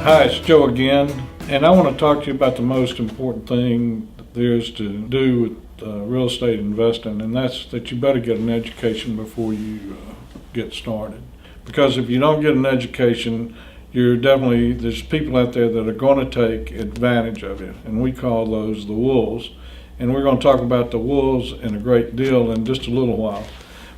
Hi, it's Joe again, and I want to talk to you about the most important thing there is to do with real estate investing, and that's that you better get an education before you get started. Because if you don't get an education, there's people out there that are going to take advantage of you, and we call those the wolves. And we're going to talk about the wolves in a great deal in just a little while.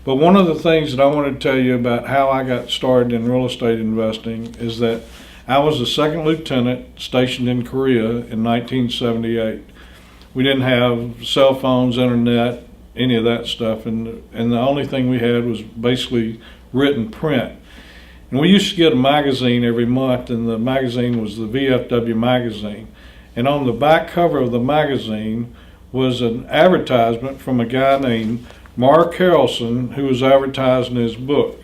But one of the things that I want to tell you about how I got started in real estate investing is that I was a second lieutenant stationed in Korea in 1978. We didn't have cell phones, internet, any of that stuff, and the only thing we had was basically written print. And we used to get a magazine every month, and the magazine was the VFW magazine. And on the back cover of the magazine was an advertisement from a guy named Mark Harrelson, who was advertising his book.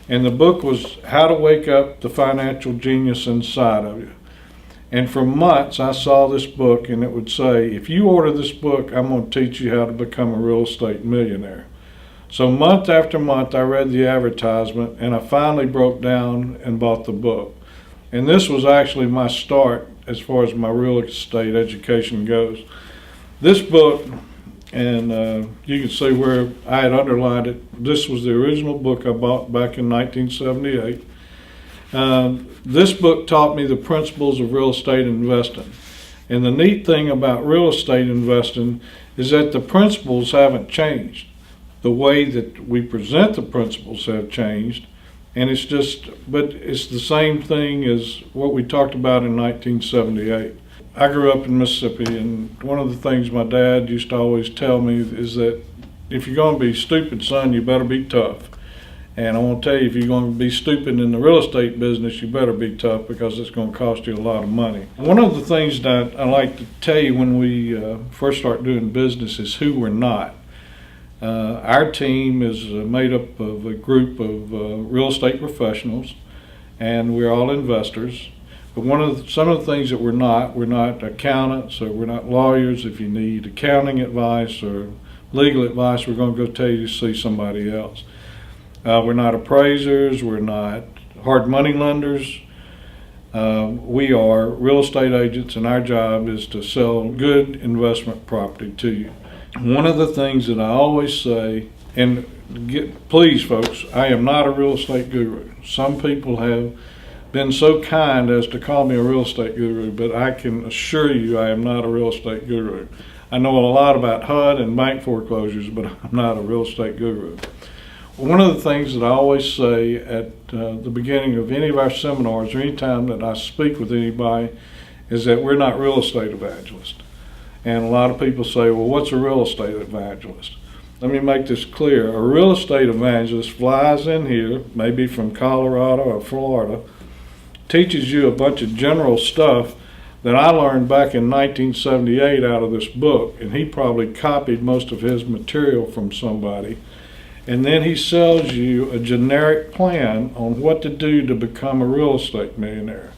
And the book was How to Wake Up the Financial Genius Inside of You. And for months I saw this book, and it would say, if you order this book, I'm going to teach you how to become a real estate millionaire. So month after month I read the advertisement, and I finally broke down and bought the book. And this was actually my start as far as my real estate education goes. This book, and you can see where I had underlined it. This was the original book I bought back in 1978. This book taught me the principles of real estate investing. And the neat thing about real estate investing is that the principles haven't changed. The way that we present the principles have changed, and but it's the same thing as what we talked about in 1978. I grew up in Mississippi, and one of the things my dad used to always tell me is that if you're going to be stupid, son, you better be tough. And I want to tell you, if you're going to be stupid in the real estate business, you better be tough, because it's going to cost you a lot of money. One of the things that I like to tell you when we first start doing business is who we're not. Our team is made up of a group of real estate professionals, and we're all investors. But some of the things that we're not accountants, or we're not lawyers. If you need accounting advice or legal advice, we're going to go tell you to see somebody else. We're not appraisers, we're not hard money lenders. We are real estate agents, and our job is to sell good investment property to you. One of the things that I always say, and please folks, I am not a real estate guru. Some people have been so kind as to call me a real estate guru, but I can assure you I am not a real estate guru. I know a lot about HUD and bank foreclosures, but I'm not a real estate guru. One of the things that I always say at the beginning of any of our seminars, or any time that I speak with anybody, is that we're not real estate evangelists. And a lot of people say, well, what's a real estate evangelist? Let me make this clear. A real estate evangelist flies in here, maybe from Colorado or Florida, teaches you a bunch of general stuff that I learned back in 1978 out of this book, and he probably copied most of his material from somebody. And then he sells you a generic plan on what to do to become a real estate millionaire.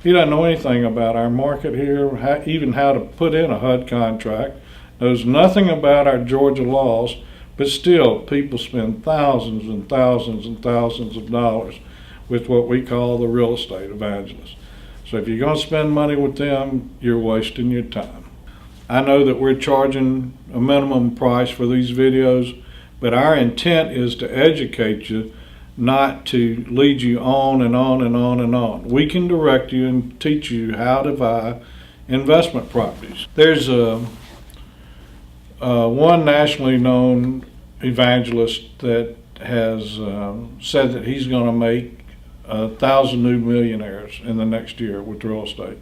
He doesn't know anything about our market here, even how to put in a HUD contract, knows nothing about our Georgia laws, but still people spend thousands and thousands and thousands of dollars with what we call the real estate evangelists. So if you're going to spend money with them, you're wasting your time. I know that we're charging a minimum price for these videos, but our intent is to educate you, not to lead you on and on and on and on. We can direct you and teach you how to buy investment properties. There's one nationally known evangelist that has said that he's going to make 1,000 new millionaires in the next year with real estate.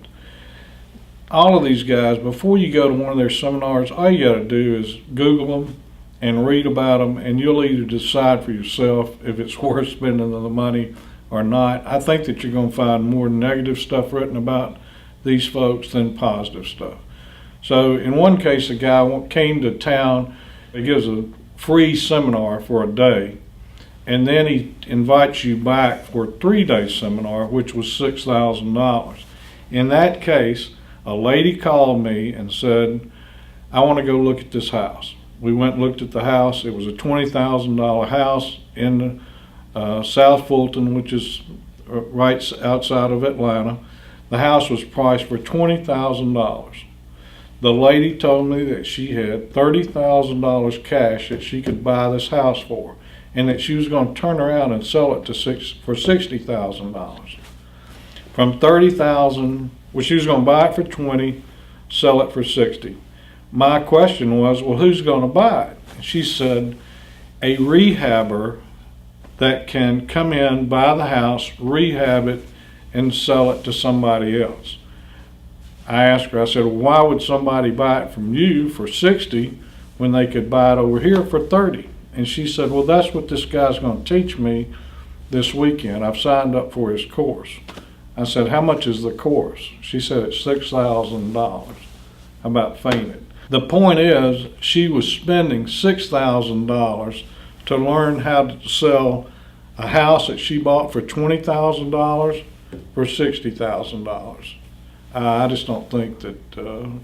All of these guys, before you go to one of their seminars, all you got to do is Google them and read about them, and you'll either decide for yourself if it's worth spending the money or not. I think that you're going to find more negative stuff written about these folks than positive stuff. So in one case, a guy came to town. He gives a free seminar for a day, and then he invites you back for a 3-day seminar, which was $6,000. In that case, a lady called me and said, I want to go look at this house. We went and looked at the house. It was a $20,000 house in South Fulton, which is right outside of Atlanta. The house was priced for $20,000. The lady told me that she had $30,000 cash that she could buy this house for, and that she was going to turn around and sell it for $60,000. From $30,000, well, she was going to buy it for $20,000, sell it for $60,000. My question was, well, who's going to buy it? She said, a rehabber that can come in, buy the house, rehab it, and sell it to somebody else. I asked her, I said, why would somebody buy it from you for $60,000 when they could buy it over here for $30,000? And she said, well, that's what this guy's going to teach me this weekend. I've signed up for his course. I said, how much is the course? She said, it's $6,000. I about fainted. The point is, she was spending $6,000 to learn how to sell a house that she bought for $20,000 for $60,000. I just don't think that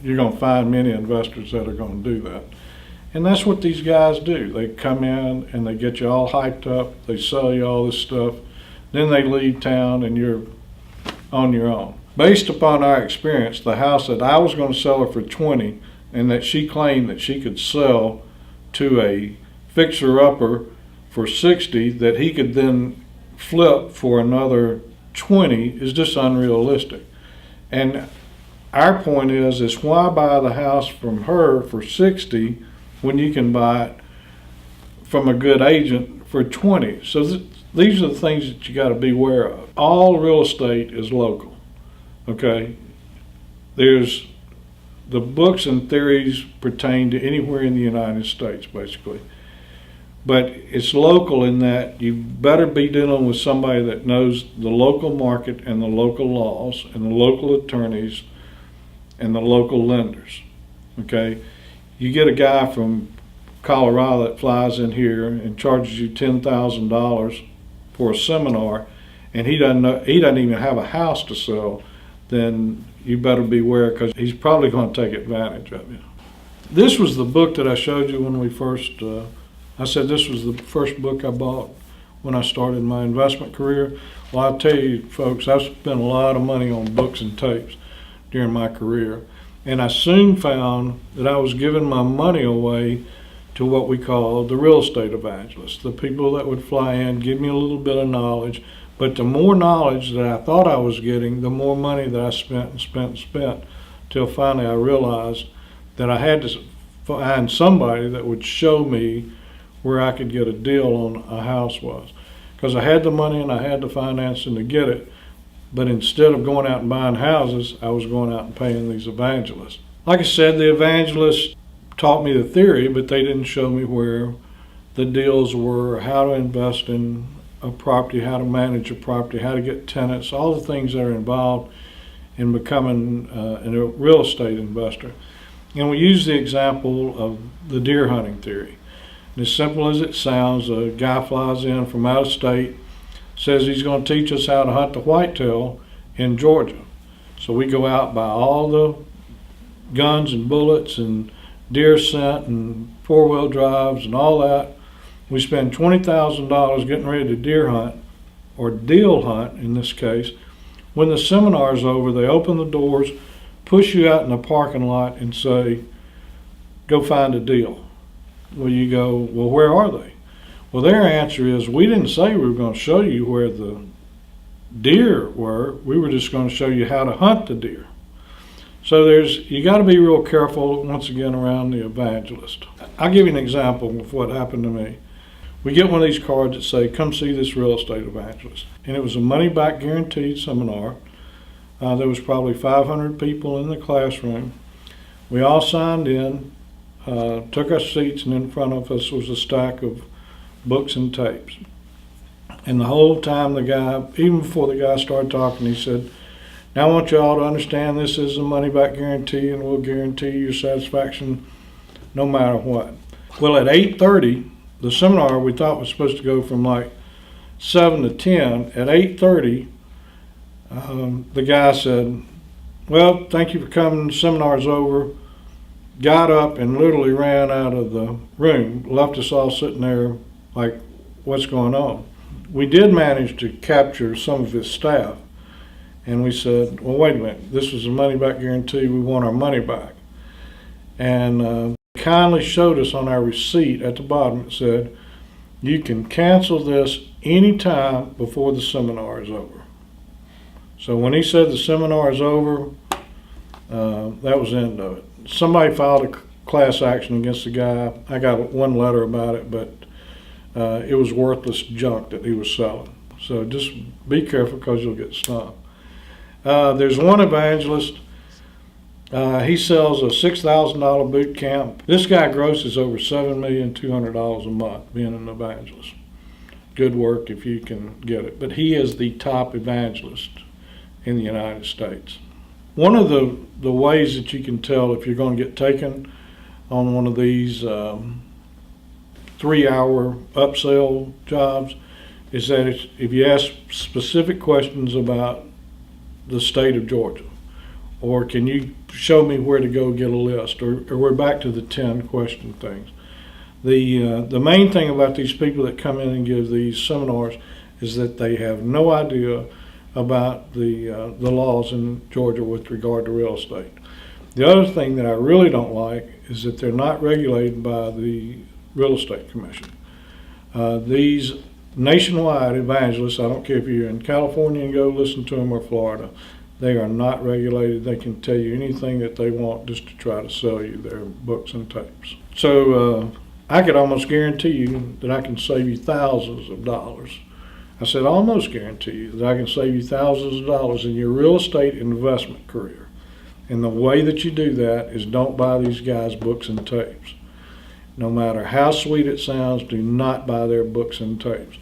you're going to find many investors that are going to do that. And that's what these guys do. They come in and they get you all hyped up. They sell you all this stuff. Then they leave town and you're on your own. Based upon our experience, the house that I was going to sell her for $20,000 and that she claimed that she could sell to a fixer-upper for $60,000 that he could then flip for another $20,000 is just unrealistic. And our point is why buy the house from her for $60,000 when you can buy it from a good agent for $20,000? So these are the things that you got to be aware of. All real estate is local, okay? There's the books and theories pertain to anywhere in the United States, basically. But it's local in that you better be dealing with somebody that knows the local market and the local laws and the local attorneys and the local lenders, okay? You get a guy from Colorado that flies in here and charges you $10,000 for a seminar, and he doesn't even have a house to sell, then you better beware, because he's probably going to take advantage of you. This was the book that I showed you when we first, I said this was the first book I bought when I started my investment career. Well, I'll tell you folks, I've spent a lot of money on books and tapes during my career, and I soon found that I was giving my money away to what we call the real estate evangelists, the people that would fly in, give me a little bit of knowledge, but the more knowledge that I thought I was getting, the more money that I spent, till finally I realized that I had to find somebody that would show me where I could get a deal on a house was. Because I had the money and I had the financing to get it, but instead of going out and buying houses, I was going out and paying these evangelists. Like I said, the evangelists taught me the theory, but they didn't show me where the deals were, how to invest in a property, how to manage a property, how to get tenants, all the things that are involved in becoming a real estate investor. And we use the example of the deer hunting theory. And as simple as it sounds, a guy flies in from out of state, says he's going to teach us how to hunt the whitetail in Georgia. So we go out, buy all the guns and bullets and deer scent and four-wheel drives and all that. We spend $20,000 getting ready to deer hunt, or deal hunt in this case. When the seminar's over, they open the doors, push you out in the parking lot and say, go find a deal. Well, you go, well, where are they? Well, their answer is, we didn't say we were going to show you where the deer were. We were just going to show you how to hunt the deer. So you got to be real careful, once again, around the evangelist. I'll give you an example of what happened to me. We get one of these cards that say, come see this real estate evangelist. And it was a money-back guaranteed seminar. There was probably 500 people in the classroom. We all signed in, took our seats, and in front of us was a stack of books and tapes. And the whole time the guy, even before the guy started talking, he said, now I want you all to understand this is a money-back guarantee, and we'll guarantee your satisfaction no matter what. Well, at 8:30, the seminar we thought was supposed to go from like 7 to 10. At 8:30, the guy said, well, thank you for coming, the seminar's over, got up and literally ran out of the room, left us all sitting there like, what's going on? We did manage to capture some of his staff, And we said, well, wait a minute, this was a money back guarantee, we want our money back. And kindly showed us on our receipt at the bottom, it said, you can cancel this anytime before the seminar is over. So when he said the seminar is over, that was the end of it. Somebody filed a class action against the guy. I got one letter about it, but it was worthless junk that he was selling. So just be careful because you'll get stung. There's one evangelist. He sells a $6,000 boot camp. This guy grosses over $7,200,000 a month being an evangelist. Good work if you can get it. But he is the top evangelist in the United States. One of the ways that you can tell if you're going to get taken on one of these 3-hour upsell jobs is that if you ask specific questions about the state of Georgia, or can you show me where to go get a list, or we're back to the 10 question things. The main thing about these people that come in and give these seminars is that they have no idea about the laws in Georgia with regard to real estate. The other thing that I really don't like is that they're not regulated by the Real Estate Commission. These nationwide evangelists, I don't care if you're in California and go listen to them or Florida, they are not regulated. They can tell you anything that they want just to try to sell you their books and tapes. So I could almost guarantee you that I can save you thousands of dollars. I said almost guarantee you that I can save you thousands of dollars in your real estate investment career. And the way that you do that is don't buy these guys' books and tapes. No matter how sweet it sounds, do not buy their books and tapes.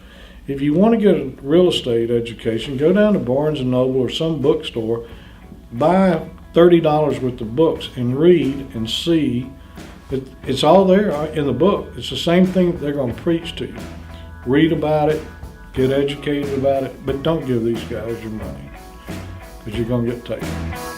If you want to get a real estate education, go down to Barnes & Noble or some bookstore, buy $30 worth of books and read and see. It's all there in the book. It's the same thing that they're going to preach to you. Read about it, get educated about it, but don't give these guys your money because you're going to get taken.